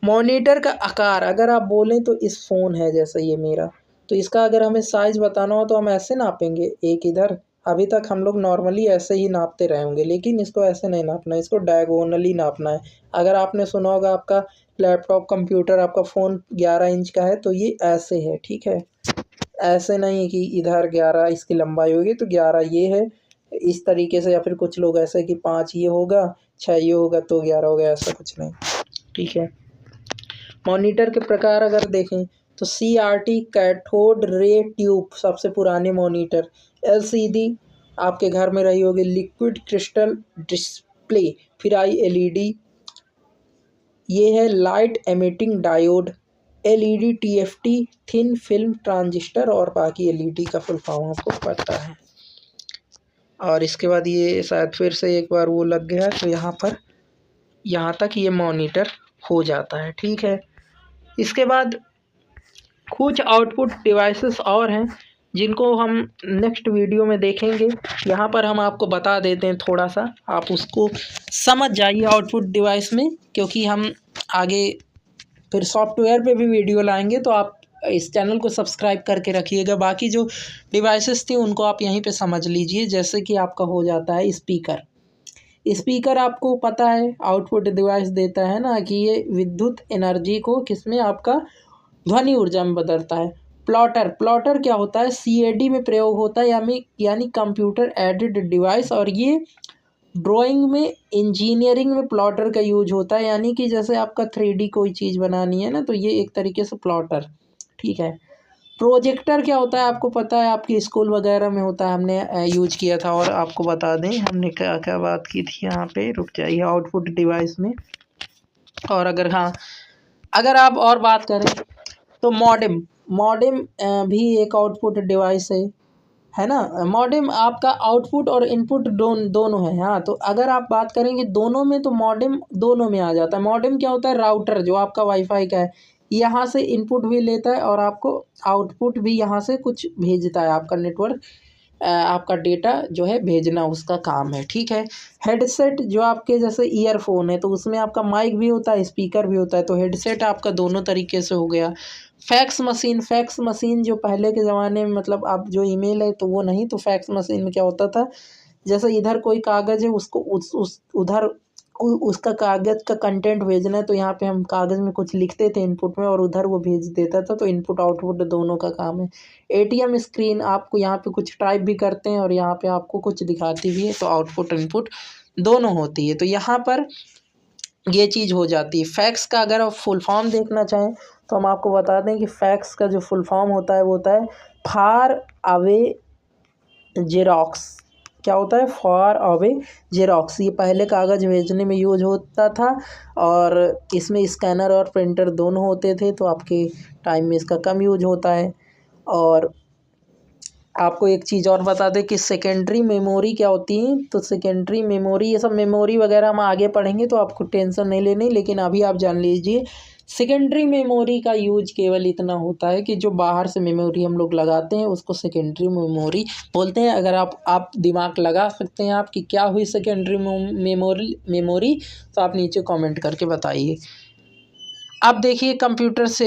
मॉनिटर का आकार अगर आप बोलें तो इस फ़ोन है जैसे ये मेरा, तो इसका अगर हमें साइज़ बताना हो तो हम ऐसे नापेंगे, एक इधर। अभी तक हम लोग नॉर्मली ऐसे ही नापते रहे होंगे, लेकिन इसको ऐसे नहीं नापना है, इसको डायगोनली नापना है। अगर आपने सुना होगा आपका लैपटॉप कंप्यूटर आपका फ़ोन 11 इंच का है तो ये ऐसे है, ठीक है। ऐसे नहीं कि इधर 11 इसकी लंबाई होगी तो 11 ये है, इस तरीके से। या फिर कुछ लोग ऐसे कि 5 ये होगा 6 ये होगा तो 11 हो गया, ऐसा कुछ नहीं, ठीक है। मॉनिटर के प्रकार अगर देखें तो CRT कैथोड रे ट्यूब सबसे पुराने मॉनिटर। LCD आपके घर में रही होगी, लिक्विड क्रिस्टल डिस्प्ले। फिर आई LED, ये है light emitting diode. LED TFT thin film transistor, और बाकी LED का फुल फॉर्म आपको पता है। और इसके बाद ये शायद फिर से एक बार वो लग गया तो यहाँ तक ये मॉनिटर हो जाता है, ठीक है। इसके बाद कुछ आउटपुट डिवाइसेस और हैं जिनको हम नेक्स्ट वीडियो में देखेंगे। यहाँ पर हम आपको बता देते हैं थोड़ा सा, आप उसको समझ जाइए आउटपुट डिवाइस में, क्योंकि हम आगे फिर सॉफ्टवेयर पे भी वीडियो लाएंगे। तो आप इस चैनल को सब्सक्राइब करके रखिएगा। बाकी जो डिवाइसेस थी उनको आप यहीं पे समझ लीजिए। जैसे कि आपका हो जाता है स्पीकर। स्पीकर आपको पता है आउटपुट डिवाइस देता है ना, कि ये विद्युत एनर्जी को किसमें, आपका ध्वनि ऊर्जा में बदलता है। प्लॉटर क्या होता है, CAD में प्रयोग होता है, यानी कंप्यूटर एडेड डिवाइस। और ये ड्राइंग में, इंजीनियरिंग में प्लॉटर का यूज होता है, यानी कि जैसे आपका 3D कोई चीज़ बनानी है ना तो ये एक तरीके से प्लॉटर, ठीक है। प्रोजेक्टर क्या होता है आपको पता है, आपकी स्कूल वगैरह में होता है, हमने यूज किया था। और आपको बता दें हमने क्या क्या बात की थी, यहाँ पे रुक जाइए आउटपुट डिवाइस में। और अगर आप और बात करें तो मॉडेम भी एक आउटपुट डिवाइस है। है ना। मॉडेम आपका आउटपुट और इनपुट दोनों है। हाँ, तो अगर आप बात करेंगे दोनों में, तो मॉडेम दोनों में आ जाता है। मॉडेम क्या होता है? राउटर जो आपका वाईफाई का है, यहाँ से इनपुट भी लेता है और आपको आउटपुट भी यहाँ से कुछ भेजता है। आपका नेटवर्क आपका डेटा जो है भेजना उसका काम है, ठीक है। हेडसेट जो आपके जैसे ईयरफोन है, तो उसमें आपका माइक भी होता है, स्पीकर भी होता है, तो हेडसेट आपका दोनों तरीके से हो गया। फैक्स मशीन जो पहले के ज़माने में, मतलब आप जो ईमेल है तो वो नहीं, तो फैक्स मशीन में क्या होता था, जैसे इधर कोई कागज़ है, उसको उस उधर उसका कागज़ का कंटेंट भेजना है, तो यहाँ पे हम कागज़ में कुछ लिखते थे इनपुट में और उधर वो भेज देता था, तो इनपुट आउटपुट दोनों का काम है। एटीएम स्क्रीन आपको यहाँ पे कुछ टाइप भी करते हैं और यहाँ पे आपको कुछ दिखाती भी है, तो आउटपुट इनपुट दोनों होती है। तो यहाँ पर ये चीज़ हो जाती है। फैक्स का अगर आप फुल फॉर्म देखना चाहें, तो हम आपको बता दें कि फैक्स का जो फुल फॉर्म होता है वो होता है फार अवे जेरॉक्स। क्या होता है? Far away xerox. ये पहले कागज़ भेजने में यूज होता था और इसमें स्कैनर और प्रिंटर दोनों होते थे, तो आपके टाइम में इसका कम यूज होता है। और आपको एक चीज़ और बता दें कि सेकेंडरी मेमोरी क्या होती है। तो सेकेंडरी मेमोरी, ये सब मेमोरी वगैरह हम आगे पढ़ेंगे, तो आपको टेंशन नहीं लेनी, लेकिन अभी आप जान लीजिए सेकेंडरी मेमोरी का यूज केवल इतना होता है कि जो बाहर से मेमोरी हम लोग लगाते हैं उसको सेकेंडरी मेमोरी बोलते हैं। अगर आप दिमाग लगा सकते हैं आप कि क्या हुई सेकेंडरी मेमोरी, तो आप नीचे कमेंट करके बताइए। अब देखिए कंप्यूटर से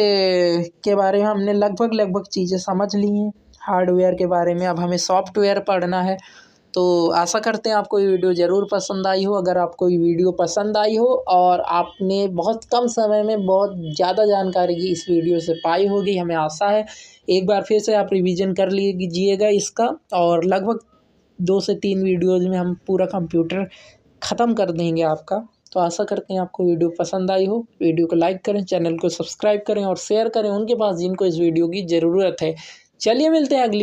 के बारे में हमने लगभग चीज़ें समझ ली हैं। हार्डवेयर के बारे में अब हमें सॉफ्टवेयर पढ़ना है। तो आशा करते हैं आपको ये वीडियो ज़रूर पसंद आई हो। अगर आपको ये वीडियो पसंद आई हो और आपने बहुत कम समय में बहुत ज़्यादा जानकारी इस वीडियो से पाई होगी, हमें आशा है। एक बार फिर से आप रिवीजन कर लीजिएगा इसका, और लगभग 2 से 3 वीडियोज़ में हम पूरा कंप्यूटर ख़त्म कर देंगे आपका। तो आशा करते हैं आपको वीडियो पसंद आई हो। वीडियो को लाइक करें, चैनल को सब्सक्राइब करें और शेयर करें उनके पास जिनको इस वीडियो की ज़रूरत है। चलिए मिलते हैं अगली